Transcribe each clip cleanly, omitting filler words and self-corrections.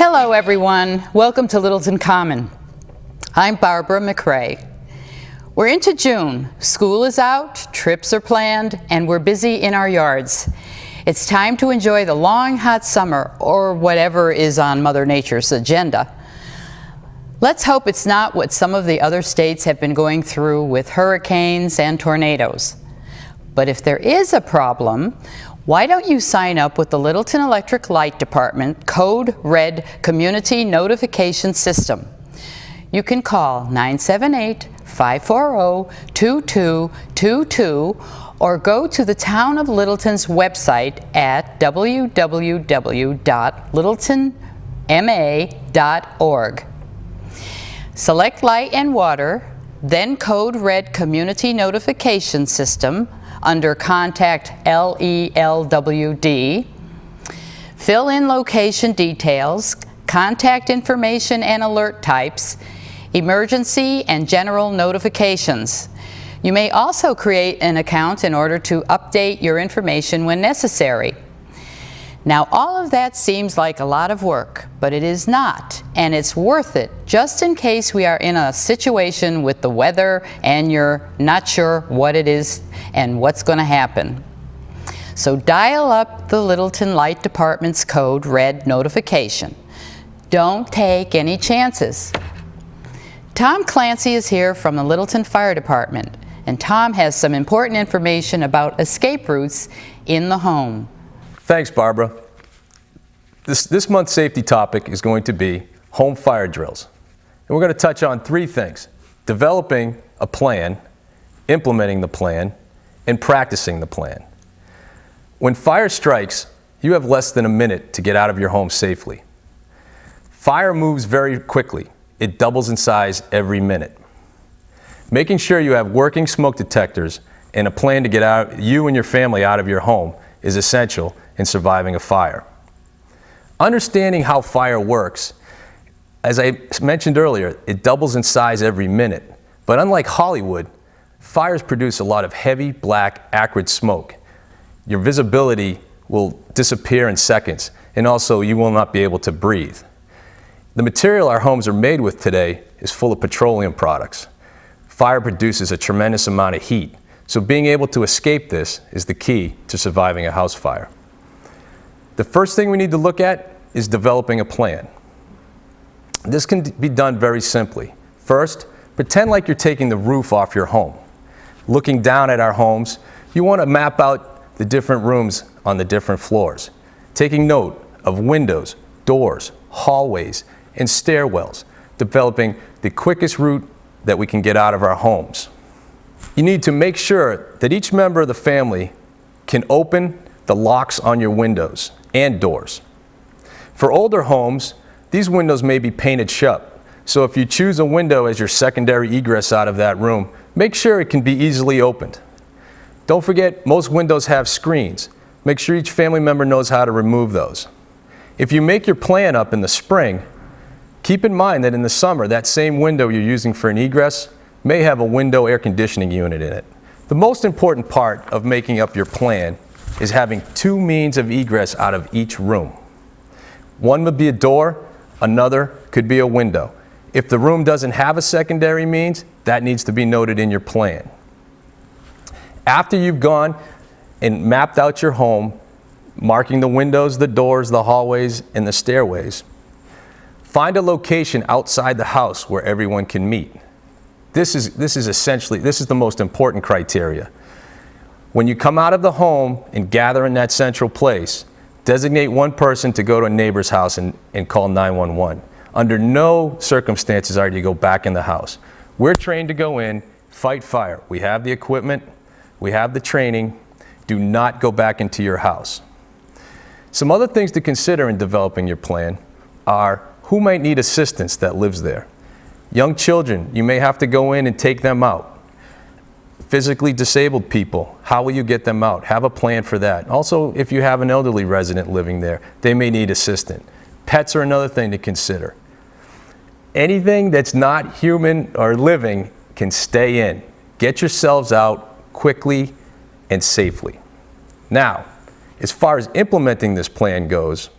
Hello everyone, welcome to Littleton Common. I'm Barbara McRae. We're into June, school is out, trips are planned, and we're busy in our yards. It's time to enjoy the long hot summer or whatever is on Mother Nature's agenda. Let's hope it's not what some of the other states have been going through with hurricanes and tornadoes. But if there is a problem, why don't you sign up with the Littleton Electric Light Department Code Red Community Notification System? You can call 978-540-2222 or go to the Town of Littleton's website at www.littletonma.org. Select Light and Water, then Code Red Community Notification System under Contact LELWD. Fill in location details, contact information and alert types, emergency and general notifications. You may also create an account in order to update your information when necessary. Now, all of that seems like a lot of work, but it is not, and it's worth it just in case we are in a situation with the weather and you're not sure what it is and what's going to happen. So dial up the Littleton Light Department's Code Red notification. Don't take any chances. Tom Clancy is here from the Littleton Fire Department, and Tom has some important information about escape routes in the home. Thanks, Barbara. This month's safety topic is going to be home fire drills. And we're going to touch on three things: developing a plan, implementing the plan, and practicing the plan. When fire strikes, you have less than a minute to get out of your home safely. Fire moves very quickly. It doubles in size every minute. Making sure you have working smoke detectors and a plan to get you and your family out of your home is essential in surviving a fire. Understanding how fire works, as I mentioned earlier, it doubles in size every minute. But unlike Hollywood, fires produce a lot of heavy, black, acrid smoke. Your visibility will disappear in seconds, and also you will not be able to breathe. The material our homes are made with today is full of petroleum products. Fire produces a tremendous amount of heat, so being able to escape this is the key to surviving a house fire. The first thing we need to look at is developing a plan. This can be done very simply. First, pretend like you're taking the roof off your home. Looking down at our homes, you want to map out the different rooms on the different floors, taking note of windows, doors, hallways, and stairwells, developing the quickest route that we can get out of our homes. You need to make sure that each member of the family can open the locks on your windows and doors. For older homes, these windows may be painted shut, so if you choose a window as your secondary egress out of that room, make sure it can be easily opened. Don't forget, most windows have screens. Make sure each family member knows how to remove those. If you make your plan up in the spring, keep in mind that in the summer, that same window you're using for an egress may have a window air conditioning unit in it. The most important part of making up your plan is having two means of egress out of each room. One would be a door, another could be a window. If the room doesn't have a secondary means, that needs to be noted in your plan. After you've gone and mapped out your home, marking the windows, the doors, the hallways, and the stairways, find a location outside the house where everyone can meet. This is the most important criteria. When you come out of the home and gather in that central place, designate one person to go to a neighbor's house and call 911. Under no circumstances are you to go back in the house. We're trained to go in, fight fire. We have the equipment, we have the training. Do not go back into your house. Some other things to consider in developing your plan are who might need assistance that lives there. Young children, you may have to go in and take them out. Physically disabled people, how will you get them out? Have a plan for that. Also, if you have an elderly resident living there, they may need assistance. Pets are another thing to consider. Anything that's not human or living can stay in. Get yourselves out quickly and safely. Now, as far as implementing this plan goes,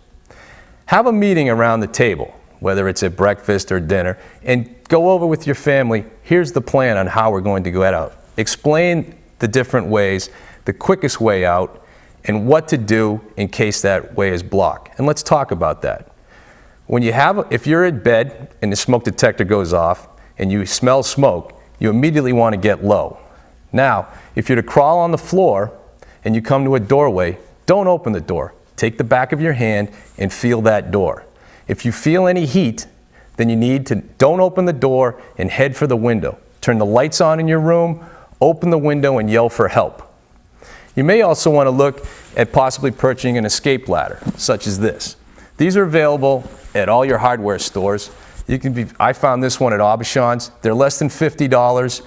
Have a meeting around the table, whether it's at breakfast or dinner, and go over with your family, here's the plan on how we're going to get out. Explain the different ways, the quickest way out, and what to do in case that way is blocked. And let's talk about that. If you're in bed and the smoke detector goes off and you smell smoke, you immediately want to get low. Now, if you're to crawl on the floor and you come to a doorway, don't open the door. Take the back of your hand and feel that door. If you feel any heat, then don't open the door and head for the window. Turn the lights on in your room, open the window and yell for help. You may also want to look at possibly purchasing an escape ladder, such as this. These are available at all your hardware stores. I found this one at Aubuchon's. They're less than $50,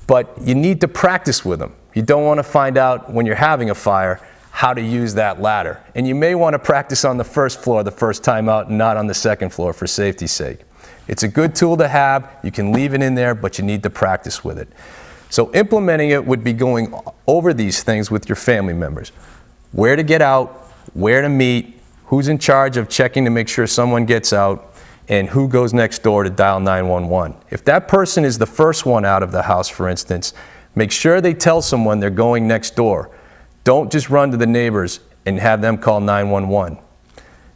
but you need to practice with them. You don't want to find out when you're having a fire how to use that ladder. And you may want to practice on the first floor the first time out and not on the second floor for safety's sake. It's a good tool to have. You can leave it in there, but you need to practice with it. So implementing it would be going over these things with your family members. Where to get out, where to meet, who's in charge of checking to make sure someone gets out, and who goes next door to dial 911. If that person is the first one out of the house, for instance, make sure they tell someone they're going next door. Don't just run to the neighbors and have them call 911.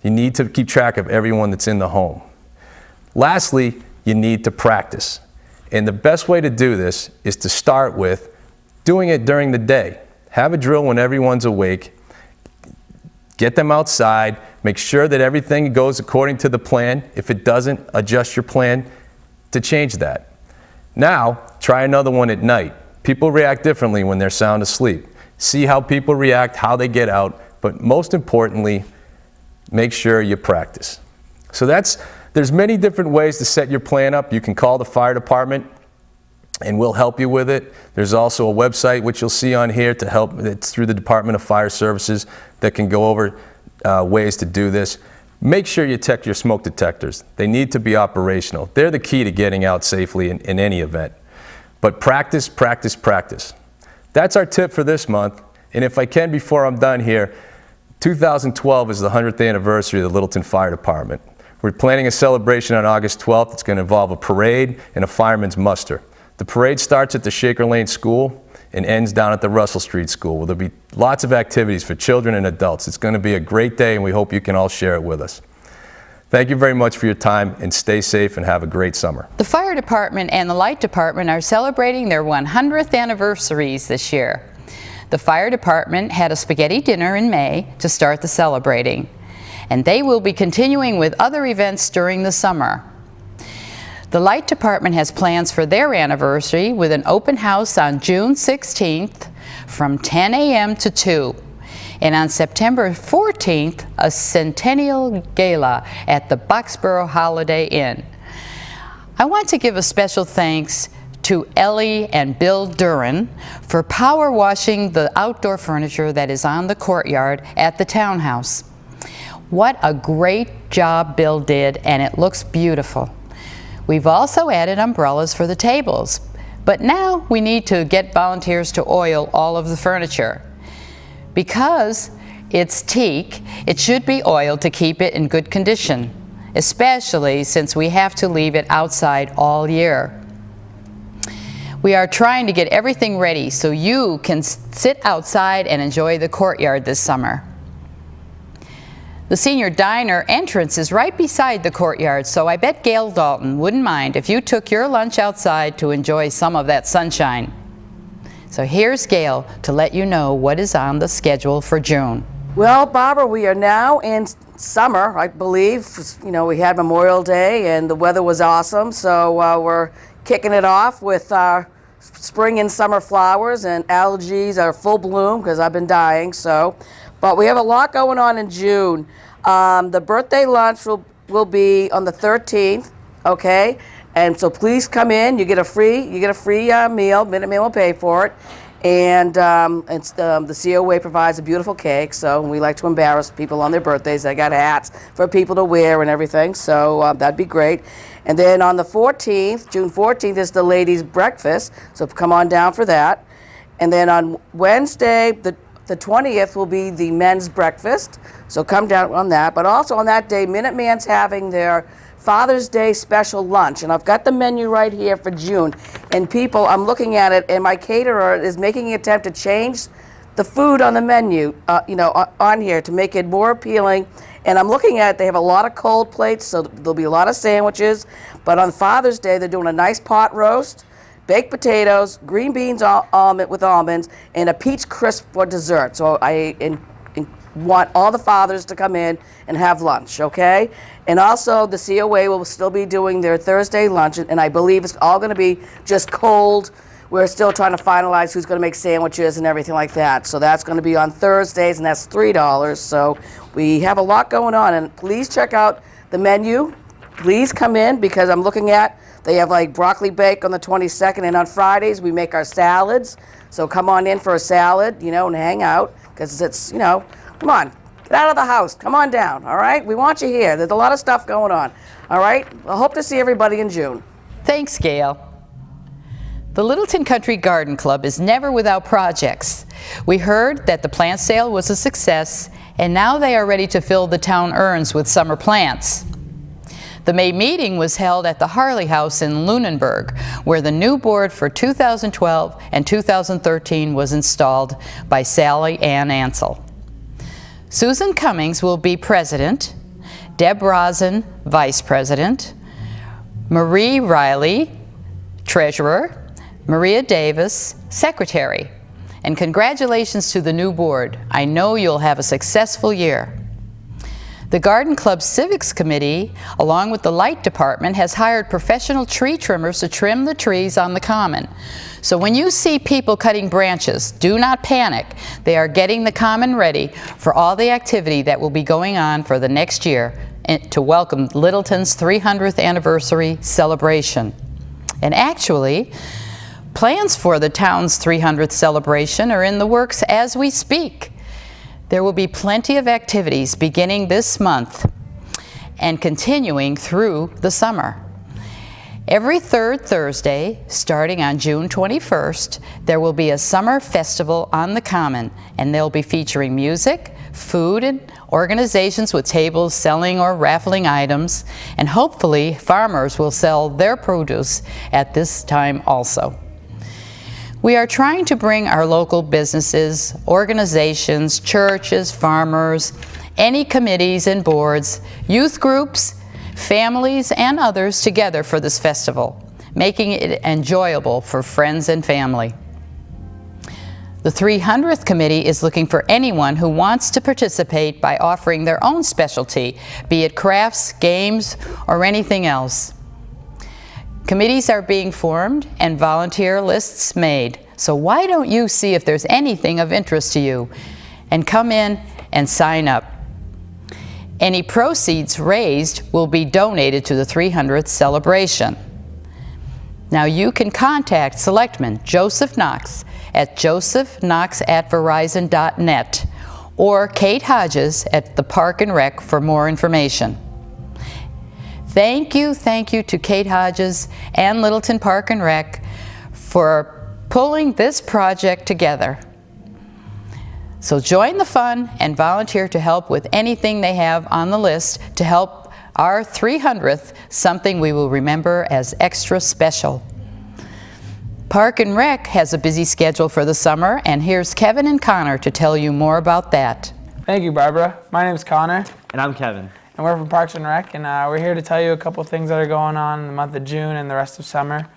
You need to keep track of everyone that's in the home. Lastly, you need to practice. And the best way to do this is to start with doing it during the day. Have a drill when everyone's awake. Get them outside. Make sure that everything goes according to the plan. If it doesn't, adjust your plan to change that. Now, try another one at night. People react differently when they're sound asleep. See how people react, how they get out, but most importantly, make sure you practice. So there's many different ways to set your plan up. You can call the fire department and we'll help you with it. There's also a website which you'll see on here to help. It's through the Department of Fire Services that can go over ways to do this. Make sure you check your smoke detectors. They need to be operational. They're the key to getting out safely in any event. But practice, practice, practice. That's our tip for this month. And if I can, before I'm done here, 2012 is the 100th anniversary of the Littleton Fire Department. We're planning a celebration on August 12th. It's going to involve a parade and a fireman's muster. The parade starts at the Shaker Lane School and ends down at the Russell Street School, where there'll be lots of activities for children and adults. It's going to be a great day, and we hope you can all share it with us. Thank you very much for your time, and stay safe and have a great summer. The fire department and the light department are celebrating their 100th anniversaries this year. The fire department had a spaghetti dinner in May to start the celebrating, and they will be continuing with other events during the summer. The light department has plans for their anniversary with an open house on June 16th from 10 a.m. to 2. And on September 14th, a centennial gala at the Boxborough Holiday Inn. I want to give a special thanks to Ellie and Bill Duran for power washing the outdoor furniture that is on the courtyard at the townhouse. What a great job Bill did, and it looks beautiful. We've also added umbrellas for the tables, but now we need to get volunteers to oil all of the furniture. Because it's teak, it should be oiled to keep it in good condition, especially since we have to leave it outside all year. We are trying to get everything ready so you can sit outside and enjoy the courtyard this summer. The senior diner entrance is right beside the courtyard, so I bet Gail Dalton wouldn't mind if you took your lunch outside to enjoy some of that sunshine. So here's Gail to let you know what is on the schedule for June. Well, Barbara, we are now in summer, I believe. You know, we had Memorial Day and the weather was awesome, so we're kicking it off with our spring and summer flowers, and algae are full bloom because I've been dying. But we have a lot going on in June. The birthday lunch will be on the 13th, okay? And so please come in. You get a free meal. Minuteman will pay for it. And the COA provides a beautiful cake, so we like to embarrass people on their birthdays. They got hats for people to wear and everything, so that'd be great. And then on the 14th, June 14th, is the ladies' breakfast, so come on down for that. And then on Wednesday, The 20th will be the men's breakfast, so come down on that. But also on that day, Minuteman's having their Father's Day special lunch, and I've got the menu right here for June. And people, I'm looking at it, and my caterer is making an attempt to change the food on the menu, on here to make it more appealing. And I'm looking at it, they have a lot of cold plates, so there'll be a lot of sandwiches. But on Father's Day, they're doing a nice pot roast, baked potatoes, green beans with almonds, and a peach crisp for dessert. So I want all the fathers to come in and have lunch, okay? And also the COA will still be doing their Thursday lunch, and I believe it's all going to be just cold. We're still trying to finalize who's going to make sandwiches and everything like that. So that's going to be on Thursdays, and that's $3. So we have a lot going on, and please check out the menu. Please come in, because I'm looking at, they have like broccoli bake on the 22nd, and on Fridays we make our salads. So come on in for a salad, and hang out, because it's, come on, get out of the house, come on down, all right? We want you here. There's a lot of stuff going on, all right? I hope to see everybody in June. Thanks, Gail. The Littleton Country Garden Club is never without projects. We heard that the plant sale was a success, and now they are ready to fill the town urns with summer plants. The May meeting was held at the Harley House in Lunenburg, where the new board for 2012 and 2013 was installed by Sally Ann Ansell. Susan Cummings will be president, Deb Rosen, vice president, Marie Riley, treasurer, Maria Davis, secretary. And congratulations to the new board. I know you'll have a successful year. The Garden Club Civics Committee, along with the Light Department, has hired professional tree trimmers to trim the trees on the common. So when you see people cutting branches, do not panic. They are getting the common ready for all the activity that will be going on for the next year to welcome Littleton's 300th anniversary celebration. And actually, plans for the town's 300th celebration are in the works as we speak. There will be plenty of activities beginning this month and continuing through the summer. Every third Thursday, starting on June 21st, there will be a summer festival on the Common, and they'll be featuring music, food, and organizations with tables selling or raffling items, and hopefully farmers will sell their produce at this time also. We are trying to bring our local businesses, organizations, churches, farmers, any committees and boards, youth groups, families, and others together for this festival, making it enjoyable for friends and family. The 300th Committee is looking for anyone who wants to participate by offering their own specialty, be it crafts, games, or anything else. Committees are being formed and volunteer lists made, so why don't you see if there's anything of interest to you and come in and sign up. Any proceeds raised will be donated to the 300th celebration. Now you can contact Selectman Joseph Knox at josephknox@verizon.net or Kate Hodges at the Park and Rec for more information. Thank you to Kate Hodges and Littleton Park and Rec for pulling this project together. So join the fun and volunteer to help with anything they have on the list to help our 300th, something we will remember as extra special. Park and Rec has a busy schedule for the summer, and here's Kevin and Connor to tell you more about that. Thank you, Barbara. My name's Connor. And I'm Kevin. And we're from Parks and Rec, and we're here to tell you a couple things that are going on in the month of June and the rest of summer.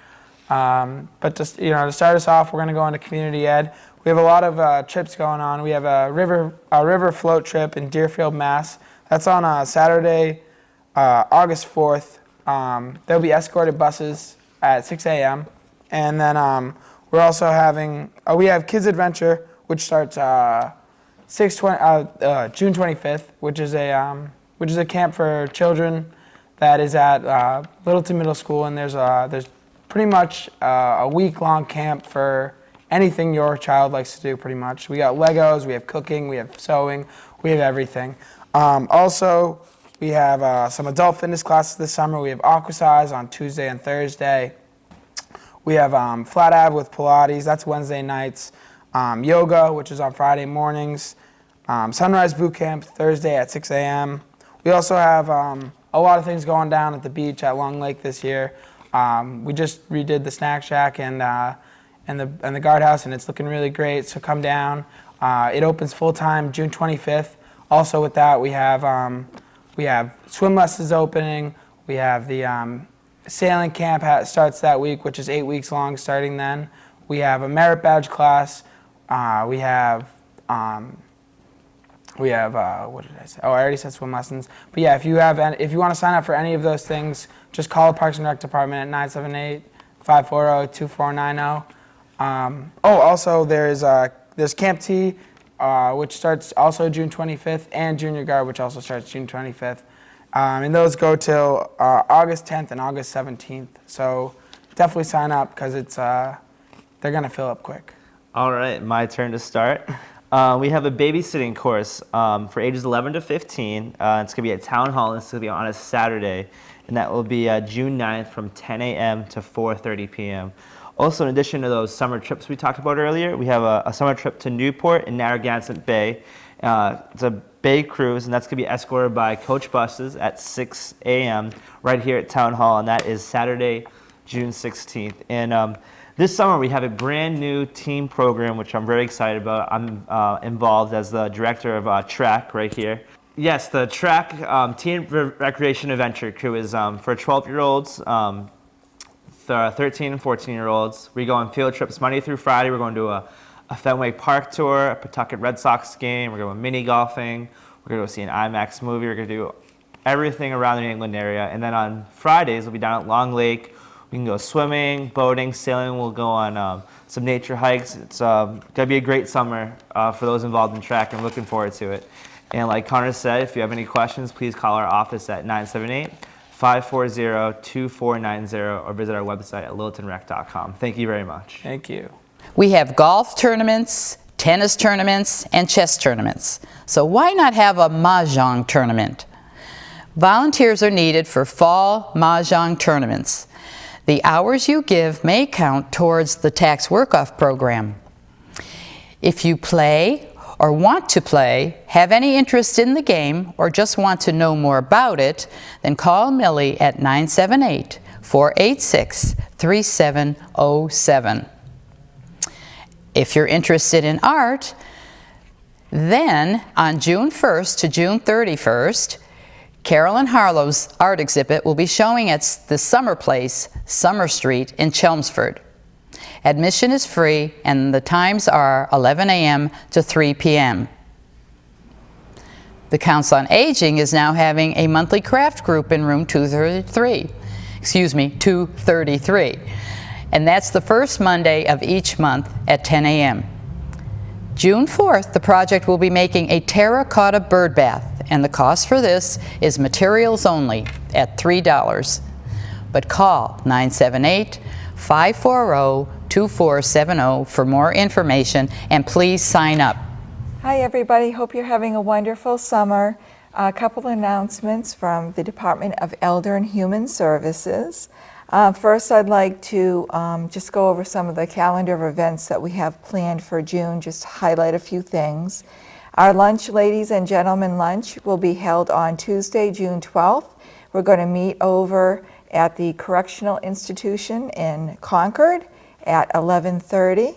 But just, to start us off, we're going to go into community ed. We have a lot of trips going on. We have a river float trip in Deerfield, Mass. That's on Saturday, August 4th. There'll be escorted buses at 6 a.m. And then we're also having, we have Kids Adventure, which starts June 25th, which is a camp for children that is at Littleton Middle School, and there's pretty much a week-long camp for anything your child likes to do, pretty much. We got Legos, we have cooking, we have sewing, we have everything. Also, we have some adult fitness classes this summer. We have Aquasize on Tuesday and Thursday. We have Flat Ab with Pilates, that's Wednesday nights. yoga, which is on Friday mornings, sunrise boot camp Thursday at 6 a.m. We also have a lot of things going down at the beach at Long Lake this year. We just redid the snack shack and the guardhouse, and it's looking really great. So come down. It opens full time June 25th. Also with that, we have swim lessons opening. We have the sailing camp starts that week, which is 8 weeks long, starting then. We have a merit badge class. We have what did I say? Oh, I already said swim lessons. But yeah, if you want to sign up for any of those things, just call the Parks and Rec department at 978-540-2490. Also there's Camp T, which starts also June 25th, and Junior Guard, which also starts June 25th. And those go till August 10th and August 17th. So definitely sign up because they're gonna fill up quick. All right, my turn to start. We have a babysitting course for ages 11 to 15. It's going to be at Town Hall, and it's going to be on a Saturday, and that will be June 9th from 10 a.m. to 4:30 p.m. Also, in addition to those summer trips we talked about earlier, we have a summer trip to Newport and Narragansett Bay. It's a bay cruise, and that's going to be escorted by coach buses at 6 a.m. right here at Town Hall, and that is Saturday, June 16th. And this summer, we have a brand new team program, which I'm very excited about. I'm involved as the director of track right here. Yes, the track teen recreation adventure crew is for 12-year-olds, 13 and 14-year-olds. We go on field trips Monday through Friday. We're going to a Fenway Park tour, a Pawtucket Red Sox game. We're going mini golfing. We're going to go see an IMAX movie. We're going to do everything around the New England area. And then on Fridays, we'll be down at Long Lake. We can go swimming, boating, sailing. We'll go on some nature hikes. It's going to be a great summer for those involved in track. I'm looking forward to it. And like Connor said, if you have any questions, please call our office at 978-540-2490 or visit our website at littletonrec.com. Thank you very much. Thank you. We have golf tournaments, tennis tournaments, and chess tournaments. So why not have a mahjong tournament? Volunteers are needed for fall mahjong tournaments. The hours you give may count towards the tax work-off program. If you play or want to play, have any interest in the game, or just want to know more about it, then call Millie at 978-486-3707. If you're interested in art, then on June 1st to June 31st, Carolyn Harlow's art exhibit will be showing at the Summer Place, Summer Street in Chelmsford. Admission is free, and the times are 11 a.m. to 3 p.m. The Council on Aging is now having a monthly craft group in room 233, and that's the first Monday of each month at 10 a.m. June 4th, the project will be making a terracotta bird bath, and the cost for this is materials only at $3. But call 978-540-2470 for more information, and please sign up. Hi everybody, hope you're having a wonderful summer. A couple announcements from the Department of Elder and Human Services. First, I'd like to just go over some of the calendar of events that we have planned for June, just highlight a few things. Our lunch, ladies and gentlemen lunch, will be held on Tuesday, June 12th. We're going to meet over at the Correctional Institution in Concord at 11:30.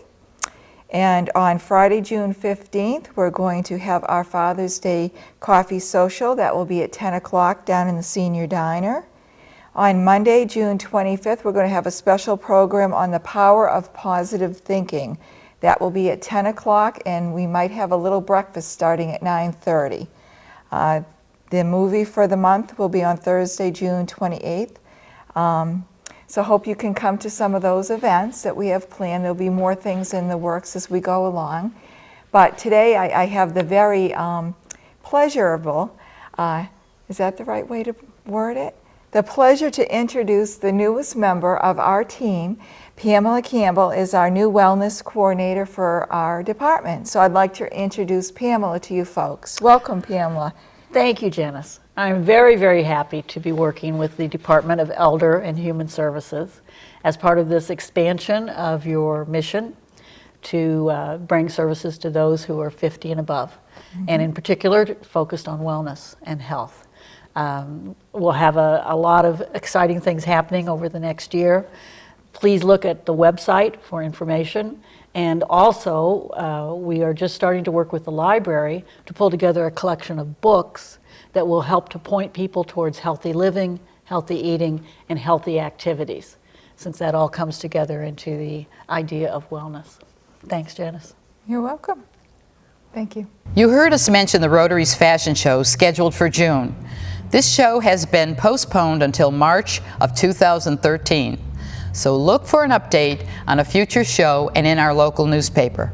And on Friday, June 15th, we're going to have our Father's Day Coffee Social. That will be at 10 o'clock down in the Senior Diner. On Monday, June 25th, we're going to have a special program on the power of positive thinking. That will be at 10 o'clock, and we might have a little breakfast starting at 9:30. The movie for the month will be on Thursday, June 28th. So hope you can come to some of those events that we have planned. There'll be more things in the works as we go along. But today I have the very pleasurable, is that the right way to word it? The pleasure to introduce the newest member of our team. Pamela Campbell is our new wellness coordinator for our department. So I'd like to introduce Pamela to you folks. Welcome, Pamela. Thank you, Janice. I'm very, very happy to be working with the Department of Elder and Human Services as part of this expansion of your mission to bring services to those who are 50 and above, and in particular focused on wellness and health. We'll have a lot of exciting things happening over the next year. Please look at the website for information. And also, we are just starting to work with the library to pull together a collection of books that will help to point people towards healthy living, healthy eating, and healthy activities, since that all comes together into the idea of wellness. Thanks, Janice. You're welcome. Thank you. You heard us mention the Rotary's fashion show scheduled for June. This show has been postponed until March of 2013. So look for an update on a future show and in our local newspaper.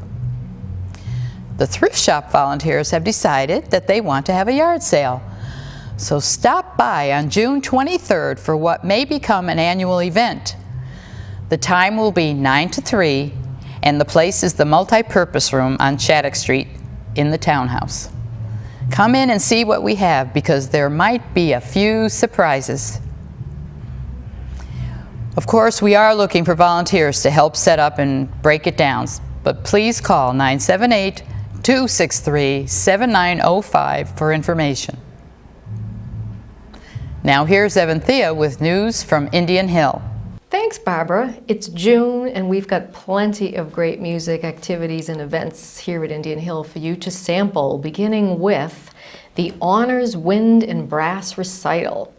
The thrift shop volunteers have decided that they want to have a yard sale. So stop by on June 23rd for what may become an annual event. The time will be 9 to 3, and the place is the multi-purpose room on Shattuck Street in the townhouse. Come in and see what we have, because there might be a few surprises. Of course, we are looking for volunteers to help set up and break it down, but please call 978-263-7905 for information. Now here's Evanthea with news from Indian Hill. Thanks, Barbara. It's June, and we've got plenty of great music, activities, and events here at Indian Hill for you to sample, beginning with the Honors Wind and Brass Recital,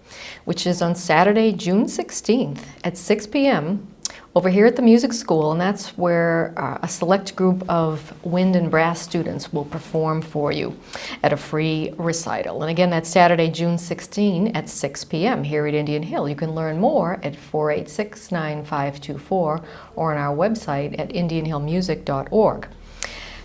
which is on Saturday, June 16th at 6 p.m. over here at the music school, and that's where a select group of wind and brass students will perform for you at a free recital. And again, that's Saturday, June 16 at 6 p.m. here at Indian Hill. You can learn more at 486-9524 or on our website at indianhillmusic.org.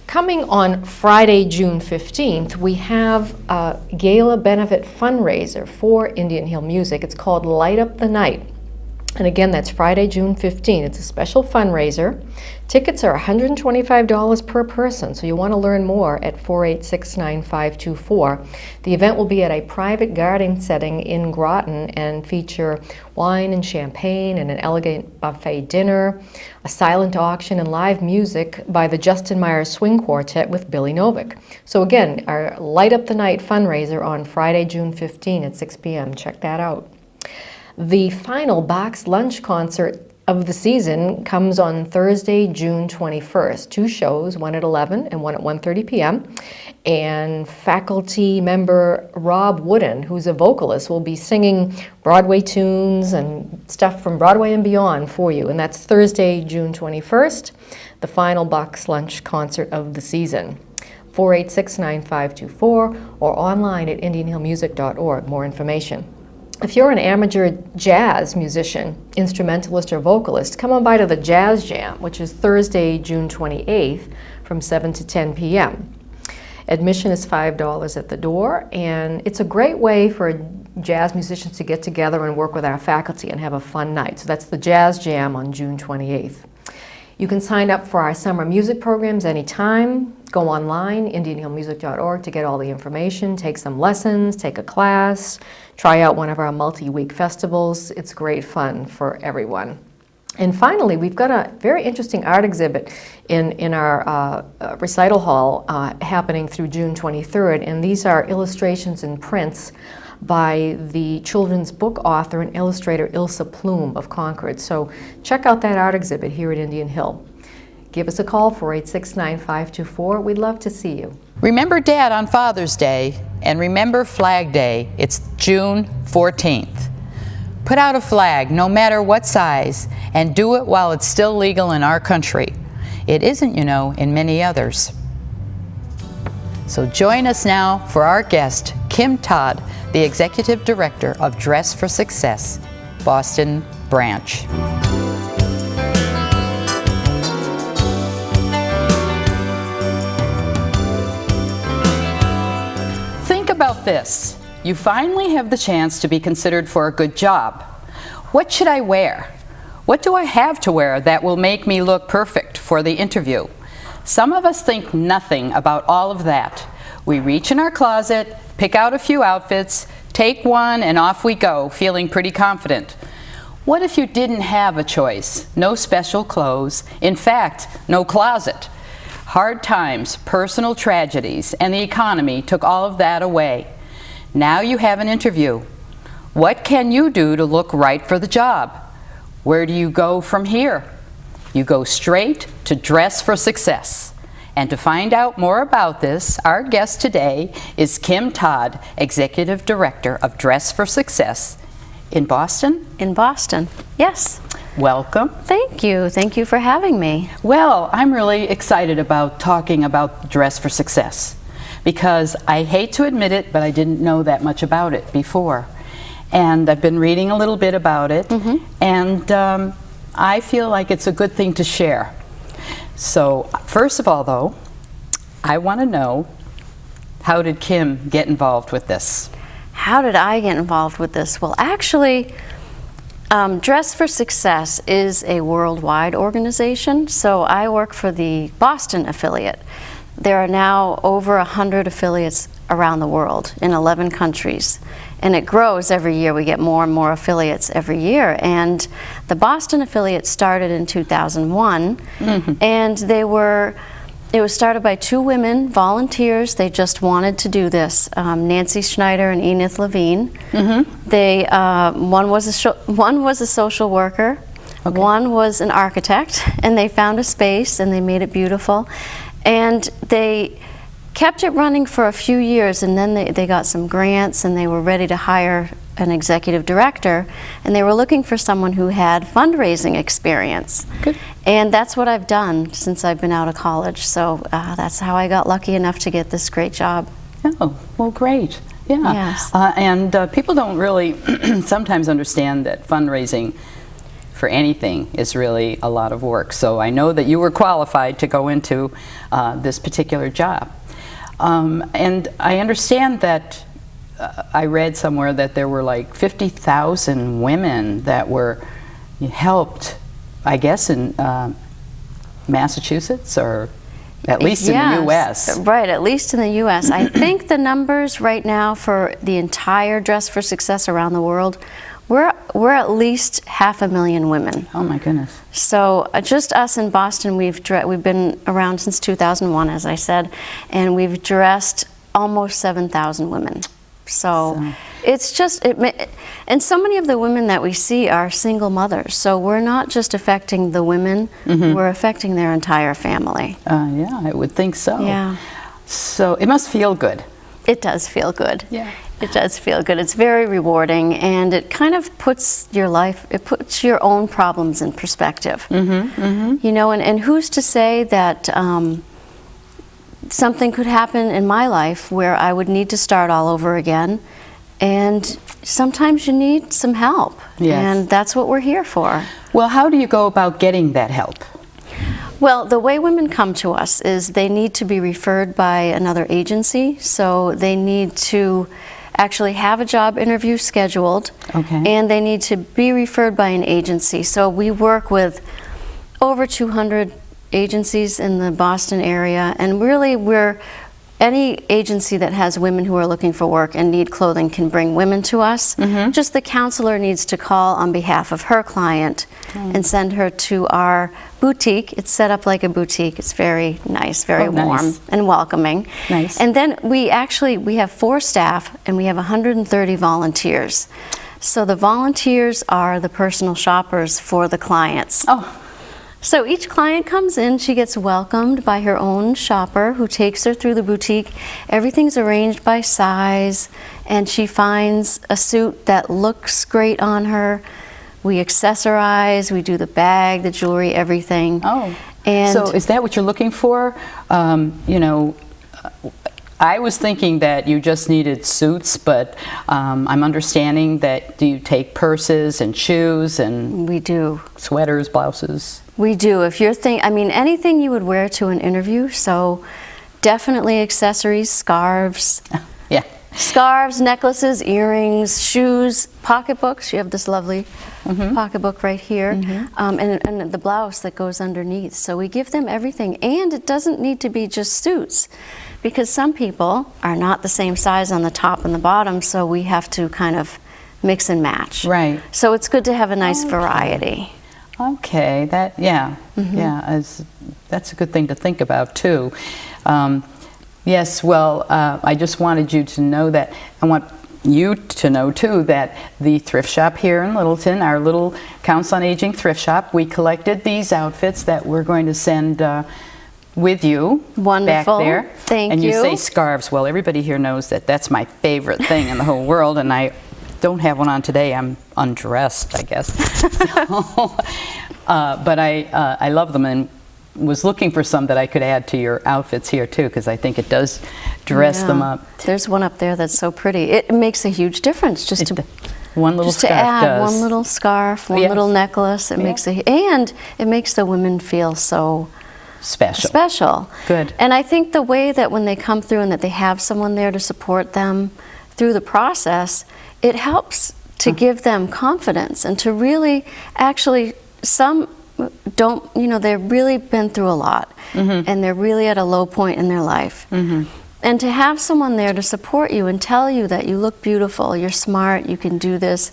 Coming on Friday, June 15th, we have a gala benefit fundraiser for Indian Hill Music. It's called Light Up the Night. And again, that's Friday, June 15th. It's a special fundraiser. Tickets are $125 per person, so you want to learn more at 486-9524. The event will be at a private garden setting in Groton and feature wine and champagne and an elegant buffet dinner, a silent auction, and live music by the Justin Meyer Swing Quartet with Billy Novick. So again, our Light Up the Night fundraiser on Friday, June 15 at 6 p.m. Check that out. The final box lunch concert of the season comes on Thursday, June 21st. Two shows, one at 11 and one at 1:30 p.m. And faculty member Rob Wooden, who's a vocalist, will be singing Broadway tunes and stuff from Broadway and beyond for you. And that's Thursday, June 21st, the final box lunch concert of the season. 486-9524 or online at indianhillmusic.org. More information. If you're an amateur jazz musician, instrumentalist, or vocalist, come on by to the Jazz Jam, which is Thursday, June 28th from 7 to 10 p.m. Admission is $5 at the door, and it's a great way for jazz musicians to get together and work with our faculty and have a fun night. So that's the Jazz Jam on June 28th. You can sign up for our summer music programs anytime. Go online, indianhillmusic.org, to get all the information, take some lessons, take a class, try out one of our multi-week festivals. It's great fun for everyone. And finally, we've got a very interesting art exhibit in our recital hall happening through June 23rd, and these are illustrations and prints by the children's book author and illustrator Ilsa Plume of Concord. So check out that art exhibit here at Indian Hill. Give us a call, 486-9524. We'd love to see you. Remember Dad on Father's Day, and remember Flag Day. It's June 14th. Put out a flag, no matter what size, and do it while it's still legal in our country. It isn't, you know, in many others. So join us now for our guest, Kim Todd, the Executive Director of Dress for Success, Boston Branch. Think about this. You finally have the chance to be considered for a good job. What should I wear? What do I have to wear that will make me look perfect for the interview? Some of us think nothing about all of that. We reach in our closet, pick out a few outfits, take one, and off we go, feeling pretty confident. What if you didn't have a choice? No special clothes, in fact, no closet. Hard times, personal tragedies, and the economy took all of that away. Now you have an interview. What can you do to look right for the job? Where do you go from here? You go straight to Dress for Success. And to find out more about this, our guest today is Kim Todd, Executive Director of Dress for Success in Boston? In Boston, yes. Welcome. Thank you. Thank you for having me. Well, I'm really excited about talking about Dress for Success because I hate to admit it, but I didn't know that much about it before. And I've been reading a little bit about it, and I feel like it's a good thing to share. So, first of all, though, I want to know, how did Kim get involved with this? How did I get involved with this? Well, actually, Dress for Success is a worldwide organization, so I work for the Boston affiliate. There are now over 100 affiliates around the world in 11 countries, and it grows every year. We get more and more affiliates every year, and the Boston affiliate started in 2001, and it was started by two women, volunteers. They just wanted to do this, Nancy Schneider and Enith Levine. One was a social worker, one was an architect, and they found a space and they made it beautiful. And they kept it running for a few years, and then they got some grants and they were ready to hire an executive director, and they were looking for someone who had fundraising experience. Good. And that's what I've done since I've been out of college, so that's how I got lucky enough to get this great job. Oh, well, great. Yeah. Yes. And people don't really sometimes understand that fundraising for anything is really a lot of work. So I know that you were qualified to go into this particular job. And I understand that I read somewhere that there were like 50,000 women that were helped, I guess, in Massachusetts, or at least in the U.S. Right, at least in the U.S. I think the numbers right now for the entire Dress for Success around the world, we're at least 500,000 women. Oh my goodness. So just us in Boston, we've been around since 2001, as I said, and we've dressed almost 7,000 women. So it's just, and so many of the women that we see are single mothers. So we're not just affecting the women, we're affecting their entire family. Yeah, I would think so. Yeah. So it must feel good. It does feel good. Yeah. It does feel good. It's very rewarding, and it kind of puts your life, it puts your own problems in perspective. You know, and who's to say that something could happen in my life where I would need to start all over again, and sometimes you need some help. Yes. And that's what we're here for. Well, how do you go about getting that help? Well, the way women come to us is they need to be referred by another agency, so they need to actually have a job interview scheduled, and they need to be referred by an agency. So we work with over 200 agencies in the Boston area, and really any agency that has women who are looking for work and need clothing can bring women to us. Just the counselor needs to call on behalf of her client and send her to our boutique. It's set up like a boutique. It's very nice, very warm and welcoming. Nice. And then we have 4 staff and we have 130 volunteers. So the volunteers are the personal shoppers for the clients. Oh. So each client comes in, she gets welcomed by her own shopper who takes her through the boutique. Everything's arranged by size, and she finds a suit that looks great on her. We accessorize, we do the bag, the jewelry, everything. Oh, and so is that what you're looking for? You know, I was thinking that you just needed suits, but I'm understanding that do you take purses and shoes and we do sweaters, blouses? We do. If you're anything you would wear to an interview, so definitely accessories, scarves. Yeah. Scarves, necklaces, earrings, shoes, pocketbooks. You have this lovely pocketbook right here, and the blouse that goes underneath. So we give them everything, and it doesn't need to be just suits, because some people are not the same size on the top and the bottom, so we have to kind of mix and match. Right. So it's good to have a nice variety. Okay, that's a good thing to think about too. Yes, well, I just wanted you to know that, I want you to know too that the thrift shop here in Littleton, our little Council on Aging thrift shop, we collected these outfits that we're going to send with you. Wonderful. Back there. Thank and you. you say scarves. Well, everybody here knows that that's my favorite thing in the whole world, and I don't have one on today. I'm undressed, I guess. But I love them, and was looking for some that I could add to your outfits here too, because I think it does dress them up. There's one up there that's so pretty. It makes a huge difference just to one little just to scarf add does. one little scarf, one Yes. little necklace. It makes and it makes the women feel so special. Good. And I think the way that when they come through and that they have someone there to support them through the process, it helps to give them confidence and to really actually, some don't, you know, they've really been through a lot and they're really at a low point in their life. And to have someone there to support you and tell you that you look beautiful, you're smart, you can do this,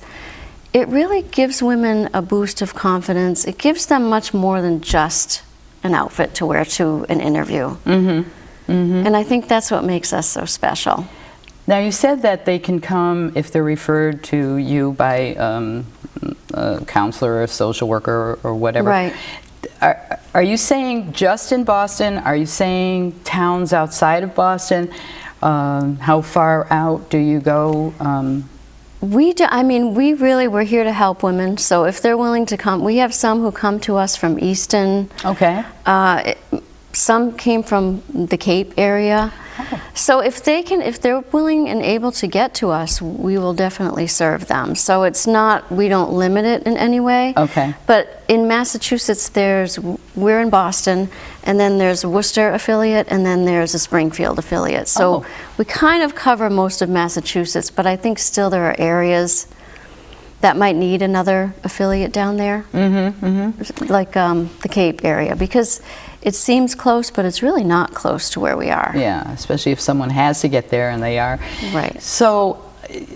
it really gives women a boost of confidence. It gives them much more than just an outfit to wear to an interview. And I think that's what makes us so special. Now, you said that they can come if they're referred to you by a counselor or a social worker or whatever. Right. Are you saying just in Boston? Are you saying towns outside of Boston? How far out do you go? I mean, we're here to help women. So if they're willing to come, we have some who come to us from Easton. Okay. Some came from the Cape area. So if they're willing and able to get to us, we will definitely serve them. So it's not, we don't limit it in any way. Okay. But in Massachusetts, we're in Boston, and then there's a Worcester affiliate, and then there's a Springfield affiliate. So we kind of cover most of Massachusetts, but I think still there are areas that might need another affiliate down there, like the Cape area, because it seems close, but it's really not close to where we are. Yeah, especially if someone has to get there and they are. Right. So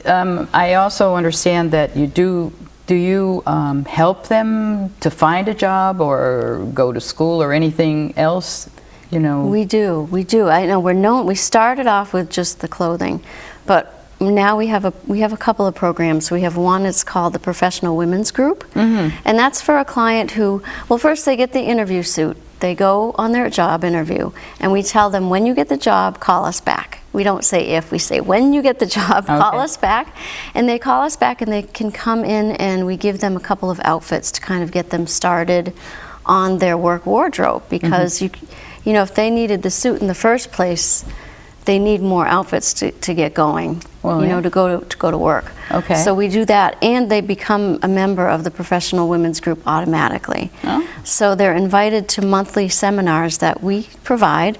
I also understand that you do you help them to find a job or go to school or anything else? You know. We do. I know we started off with just the clothing, but now we have a couple of programs. We have one, it's called the Professional Women's Group, and that's for a client who, well, first they get the interview suit. They go on their job interview, and we tell them, when you get the job, call us back. We don't say if, we say when you get the job, call us back. And they call us back, and they can come in, and we give them a couple of outfits to kind of get them started on their work wardrobe, because you know, if they needed the suit in the first place, they need more outfits to get going, you know, to go to work. Okay. So we do that, and they become a member of the Professional Women's Group automatically. Oh. So they're invited to monthly seminars that we provide,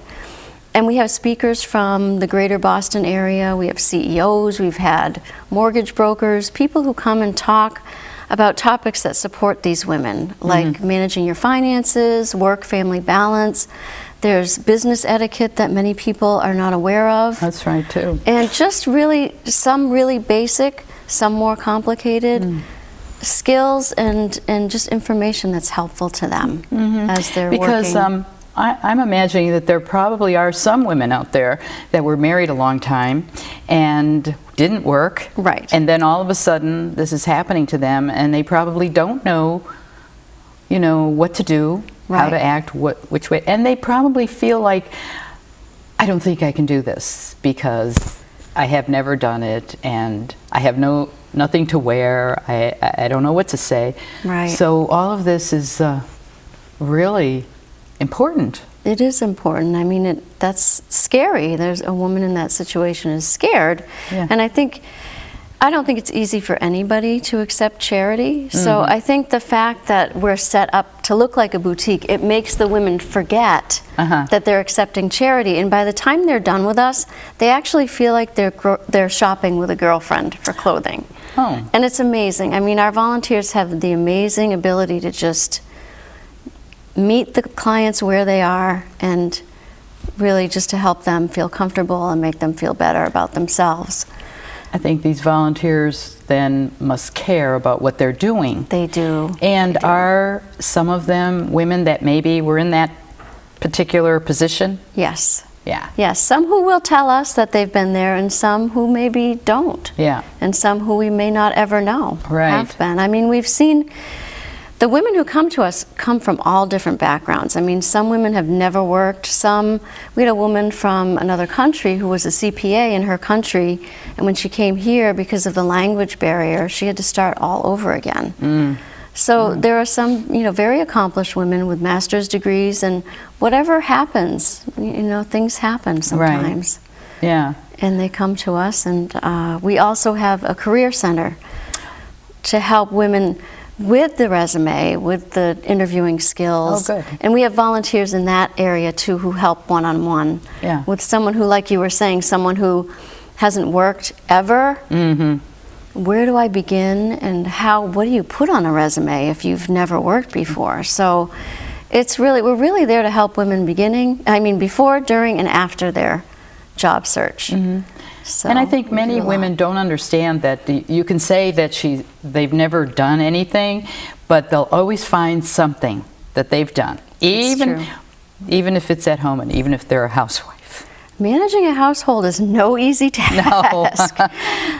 and we have speakers from the greater Boston area. We have CEOs, we've had mortgage brokers, people who come and talk about topics that support these women, like managing your finances, work-family balance. There's business etiquette that many people are not aware of. That's right, too. And just really, some really basic, some more complicated skills and just information that's helpful to them as they're because, working. I'm imagining that there probably are some women out there that were married a long time and didn't work. Right. And then all of a sudden this is happening to them, and they probably don't know, you know, what to do. How to act, which way, and they probably feel like, I don't think I can do this because I have never done it, and I have nothing to wear. I don't know what to say. Right. So all of this is really important. It is important. I mean, that's scary. There's a woman in that situation is scared, and I don't think it's easy for anybody to accept charity. So I think the fact that we're set up to look like a boutique, it makes the women forget that they're accepting charity. And by the time they're done with us, they actually feel like they're shopping with a girlfriend for clothing. Oh. And it's amazing. I mean, our volunteers have the amazing ability to just meet the clients where they are and really just to help them feel comfortable and make them feel better about themselves. I think these volunteers then must care about what they're doing. They do. And are some of them women that maybe were in that particular position? Yes. Yeah. Yes, some who will tell us that they've been there, and some who maybe don't. Yeah. And some who we may not ever know Right. have been. I mean, we've seen the women who come to us come from all different backgrounds. I mean, some women have never worked. We had a woman from another country who was a CPA in her country, and when she came here, because of the language barrier, she had to start all over again. So there are some, very accomplished women with master's degrees, and whatever happens, things happen sometimes. Right. Yeah. And they come to us, and we also have a career center to help women with the resume, with the interviewing skills. Oh, good. And we have volunteers in that area too who help one-on-one Yeah. with someone who, like you were saying, someone who hasn't worked ever. Mm-hmm. Where do I begin, and what do you put on a resume if you've never worked before? So we're really there to help women before, during, and after their job search. So And I think we many do a lot. women don't understand that you can say that they've never done anything, but they'll always find something that they've done, even if it's at home and even if they're a housewife. Managing a household is no easy task. No,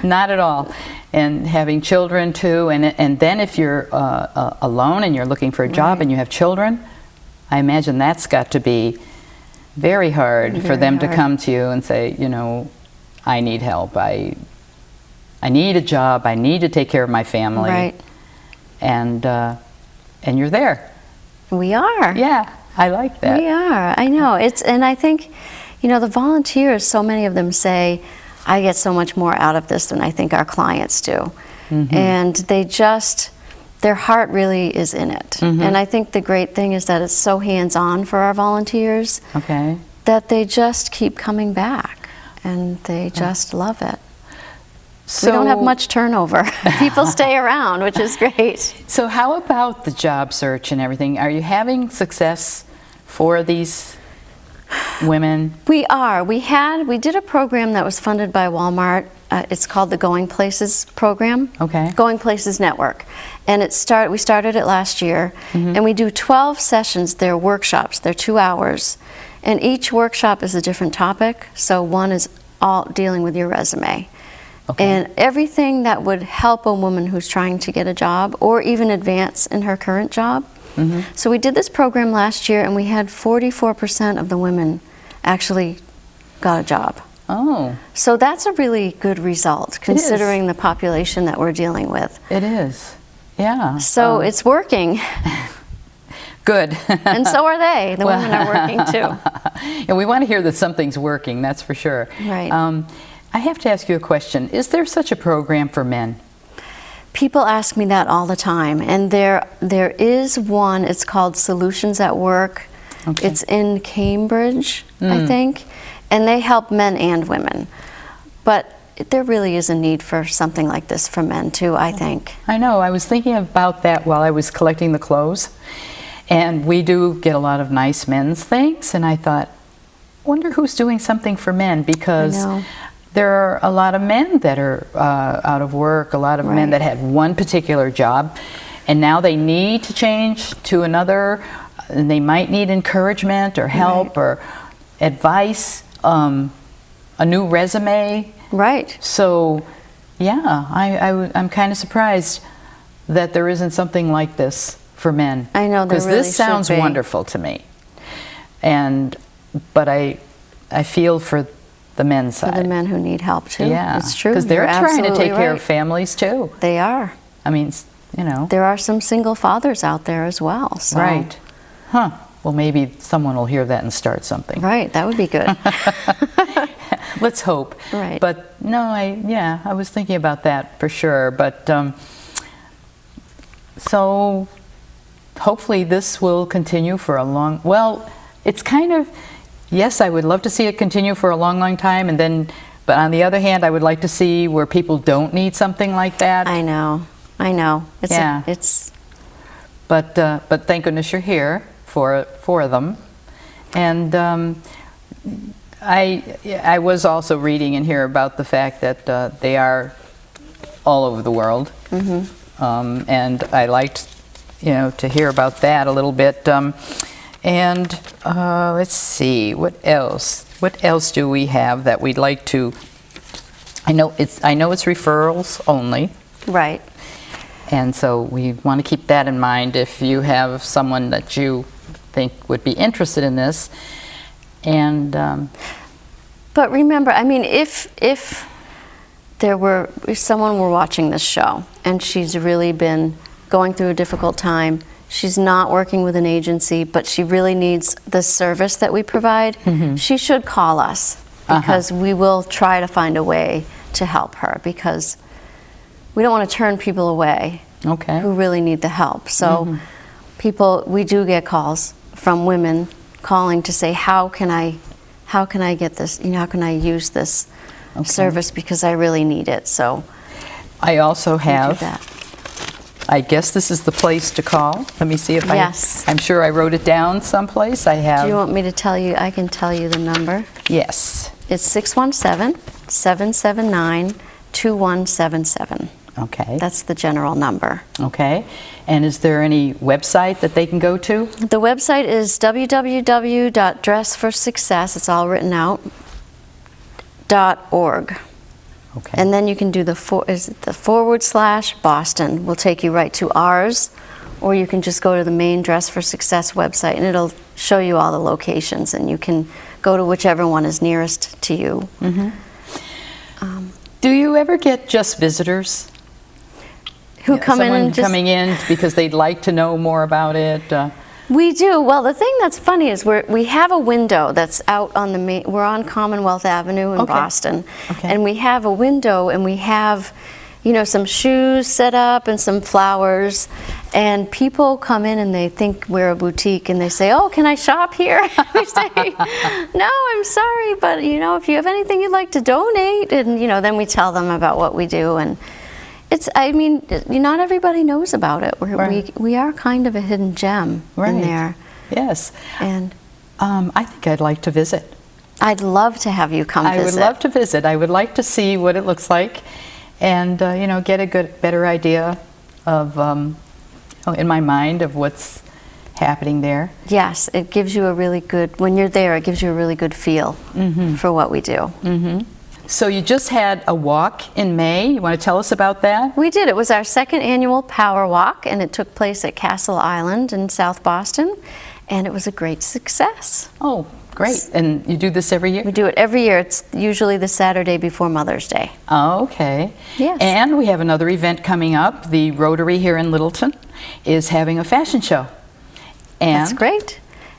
not at all. And having children too, and then if you're alone and you're looking for a job and you have children, I imagine that's got to be very hard for them to come to you and say, I need help. I need a job. I need to take care of my family. Right. And you're there. We are. Yeah, I like that. We are. I know. And I think, the volunteers, so many of them say, I get so much more out of this than I think our clients do. And their heart really is in it. And I think the great thing is that it's so hands-on for our volunteers Okay. that they just keep coming back, and they just love it. So We don't have much turnover. People stay around, which is great. So how about the job search and everything? Are you having success for these women? We are. We did a program that was funded by Walmart. It's called the Going Places program. Okay. Going Places Network. And we started it last year. And we do 12 sessions. They're workshops. They're 2 hours. And each workshop is a different topic. So one is all dealing with your resume. Okay. And everything that would help a woman who's trying to get a job or even advance in her current job. So we did this program last year, and we had 44% of the women actually got a job. Oh, So that's a really good result, considering the population that we're dealing with. it is. Yeah. So it's working, Good. and so are they. The women are working too. And we want to hear that something's working, that's for sure. Right. I have to ask you a question. Is there such a program for men? People ask me that all the time, and there is one. It's called Solutions at Work. Okay. It's in Cambridge, I think, and they help men and women. But there really is a need for something like this for men too, I think. I know. I was thinking about that while I was collecting the clothes. And we do get a lot of nice men's things. And I thought, wonder who's doing something for men, because I know. there are a lot of men that are out of work, a lot of men that had one particular job, and now they need to change to another, and they might need encouragement or help or advice, a new resume. Right. So, yeah, I'm kind of surprised that there isn't something like this for men. I know, there because really this sounds should be. wonderful to me, but I feel for the men's For side. the men who need help too. Yeah, It's true. because they're You're trying to absolutely take care of right. families too. They are. I mean, There are some single fathers out there as well. So. right? Huh? Well, maybe someone will hear that and start something. Right. That would be good. Let's hope. Right. But no, I was thinking about that for sure. But so hopefully this will continue for a long. Well, it's kind of. Yes, I would love to see it continue for a long, long time, and then. But on the other hand, I would like to see where people don't need something like that. I know. It's Yeah. But thank goodness you're here for them, and I was also reading in here about the fact that they are all over the world, and I liked, to hear about that a little bit. And let's see, what else? What else do we have that we'd like to? I know it's referrals only, Right. and so we want to keep that in mind if you have someone that you think would be interested in this. And But remember, I mean, if someone were watching this show and she's really been going through a difficult time, she's not working with an agency, but she really needs the service that we provide, she should call us, because we will try to find a way to help her, because we don't want to turn people away who really need the help. So we do get calls from women calling to say, how can I get this, how can I use this service, because I really need it. So I also have, that. I guess this is the place to call. Let me see if Yes. I'm sure I wrote it down someplace. I have. Do you want me to tell you? I can tell you the number. Yes. It's 617-779-2177. Okay. That's the general number. Okay. And is there any website that they can go to? The website is www.dressforsuccess, it's all written out, .org. Okay. And then you can do the /Boston will take you right to ours, or you can just go to the main Dress for Success website and it'll show you all the locations, and you can go to whichever one is nearest to you. Do you ever get just visitors? Who come in Someone and just... coming in because they'd like to know more about it? We do. Well, the thing that's funny is we have a window that's out on the main, we're on Commonwealth Avenue in Boston. Okay. And we have a window, and we have, some shoes set up and some flowers. And people come in and they think we're a boutique, and they say, "Oh, can I shop here?" We say, "No, I'm sorry, but if you have anything you'd like to donate," and then we tell them about what we do. And not everybody knows about it. We are kind of a hidden gem in there. Yes. And I think I'd like to visit. I'd love to have you come visit. I would love to visit. I would like to see what it looks like, and get a better idea of, in my mind, of what's happening there. Yes, it gives you a really good, when you're there, it gives you a really good feel for what we do. So you just had a walk in May. You want to tell us about that? We did. It was our second annual Power Walk, and it took place at Castle Island in South Boston, and it was a great success. Oh, great. And you do this every year? We do it every year. It's usually the Saturday before Mother's Day. Oh, okay. Yes. And we have another event coming up. The Rotary here in Littleton is having a fashion show. And That's great.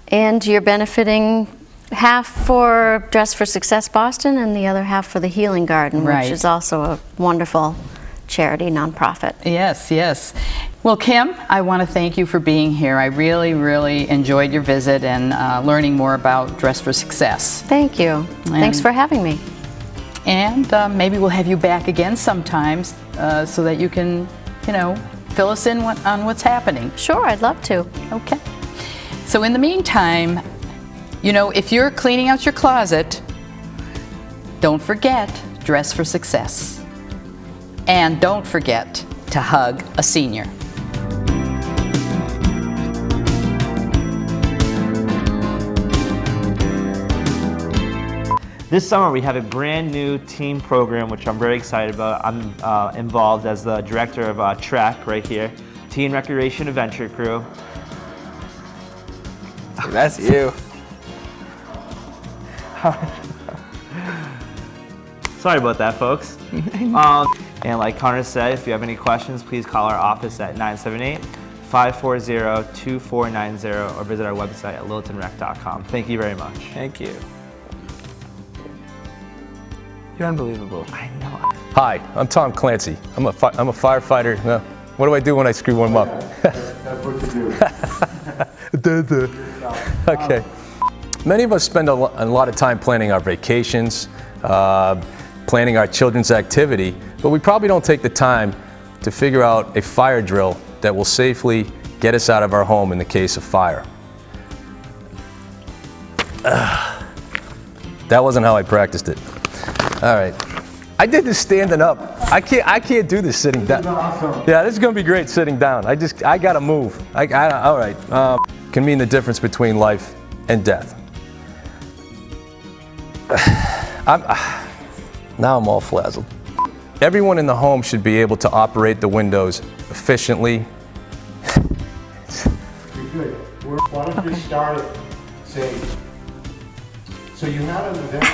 And you're benefiting half for Dress for Success Boston and the other half for the Healing Garden, which is also a wonderful charity nonprofit. Yes, yes. Well, Kim, I want to thank you for being here. I really, really enjoyed your visit and learning more about Dress for Success. Thank you. Thanks for having me. And maybe we'll have you back again sometimes so that you can, fill us in on what's happening. Sure, I'd love to. Okay. So in the meantime, if you're cleaning out your closet, don't forget Dress for Success. And don't forget to hug a senior. This summer we have a brand new team program, which I'm very excited about. I'm involved as the director of TREC right here, Teen Recreation Adventure Crew. That's you. Sorry about that, folks. And like Connor said, if you have any questions, please call our office at 978-540-2490 or visit our website at littletonrec.com. Thank you very much. Thank you. You're unbelievable. I know. Hi, I'm Tom Clancy. I'm a firefighter. What do I do when I screw one up? That's what you do. Okay. Many of us spend a lot of time planning our vacations, planning our children's activity, but we probably don't take the time to figure out a fire drill that will safely get us out of our home in the case of fire. That wasn't how I practiced it. All right. I did this standing up. I can't do this sitting down. Yeah, this is gonna be great sitting down. I gotta move. All right. Can mean the difference between life and death. Now I'm all frazzled. Everyone in the home should be able to operate the windows efficiently. Good. Why don't you start it, say, so you had an event